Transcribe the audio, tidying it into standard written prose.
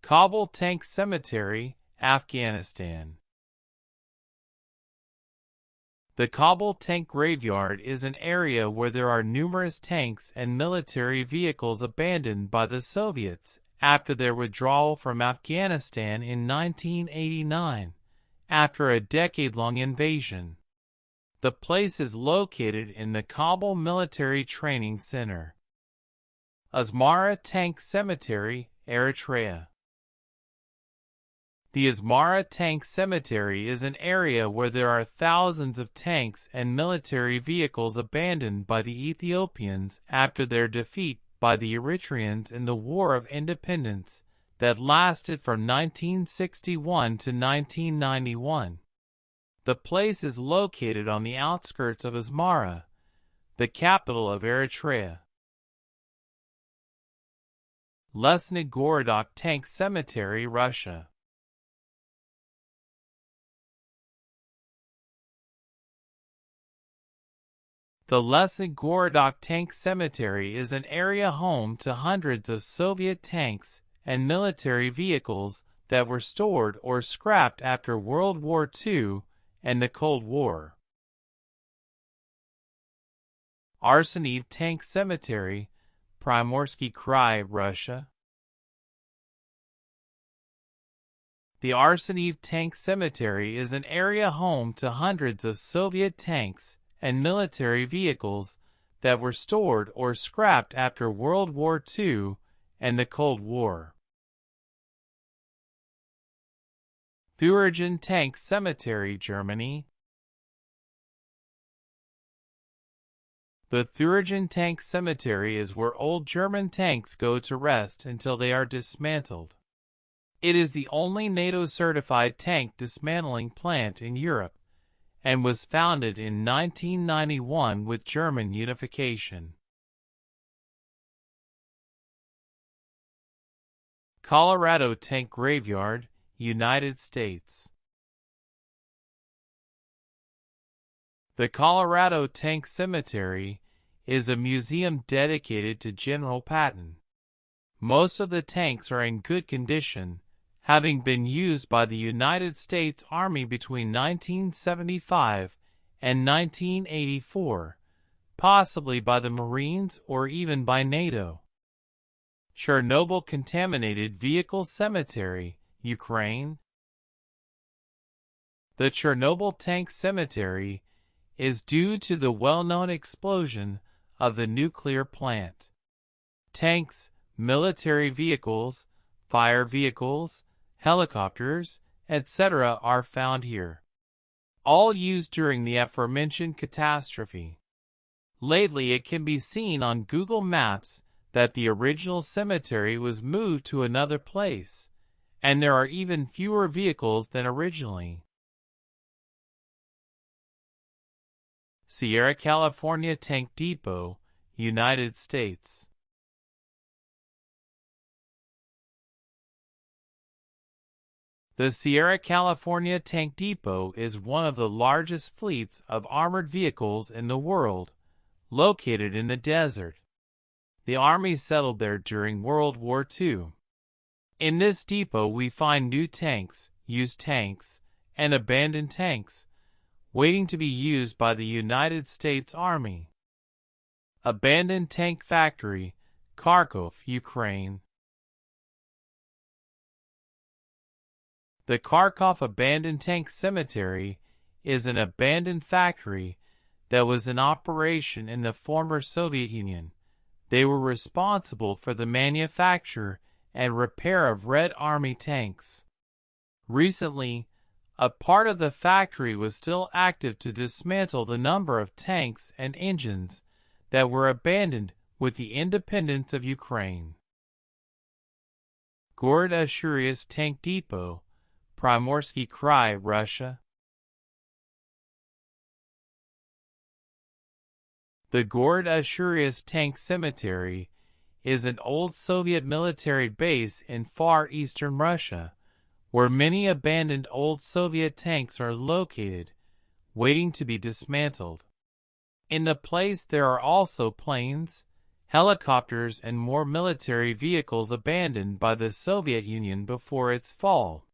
Kabul Tank Cemetery, Afghanistan. The Kabul Tank Graveyard is an area where there are numerous tanks and military vehicles abandoned by the Soviets after their withdrawal from Afghanistan in 1989, after a decade-long invasion. The place is located in the Kabul Military Training Center. Asmara Tank Cemetery, Eritrea. The Asmara Tank Cemetery is an area where there are thousands of tanks and military vehicles abandoned by the Ethiopians after their defeat by the Eritreans in the War of Independence that lasted from 1961 to 1991. The place is located on the outskirts of Asmara, the capital of Eritrea. Lesny Gorodok Tank Cemetery, Russia. The Lesny Gorodok Tank Cemetery is an area home to hundreds of Soviet tanks and military vehicles that were stored or scrapped after World War II and the Cold War. Arseniev Tank Cemetery, Primorsky Krai, Russia. The Arseniev Tank Cemetery is an area home to hundreds of Soviet tanks and military vehicles that were stored or scrapped after World War II and the Cold War. Thuringen Tank Cemetery, Germany. The Thuringen Tank Cemetery is where old German tanks go to rest until they are dismantled. It is the only NATO-certified tank dismantling plant in Europe, and was founded in 1991 with German unification. Colorado Tank Graveyard, United States. The Colorado Tank Cemetery is a museum dedicated to General Patton. Most of the tanks are in good condition, having been used by the United States Army between 1975 and 1984, possibly by the Marines or even by NATO. Chernobyl Contaminated Vehicle Cemetery, Ukraine. The Chernobyl Tank Cemetery is due to the well-known explosion of the nuclear plant. Tanks, military vehicles, fire vehicles, helicopters, etc. are found here, all used during the aforementioned catastrophe. Lately, it can be seen on Google Maps that the original cemetery was moved to another place, and there are even fewer vehicles than originally. Sierra California Tank Depot, United States. The Sierra California Tank Depot is one of the largest fleets of armored vehicles in the world, located in the desert. The Army settled there during World War II. In this depot we find new tanks, used tanks, and abandoned tanks, waiting to be used by the United States Army. Abandoned Tank Factory, Kharkov, Ukraine. The Kharkov Abandoned Tank Cemetery is an abandoned factory that was in operation in the former Soviet Union. They were responsible for the manufacture and repair of Red Army tanks. Recently, a part of the factory was still active to dismantle the number of tanks and engines that were abandoned with the independence of Ukraine. Gorod-Ashurias Tank Depot, Primorsky Krai, Russia. The Gorod-Ashurias Tank Cemetery is an old Soviet military base in far eastern Russia, where many abandoned old Soviet tanks are located, waiting to be dismantled. In the place there are also planes, helicopters and more military vehicles abandoned by the Soviet Union before its fall.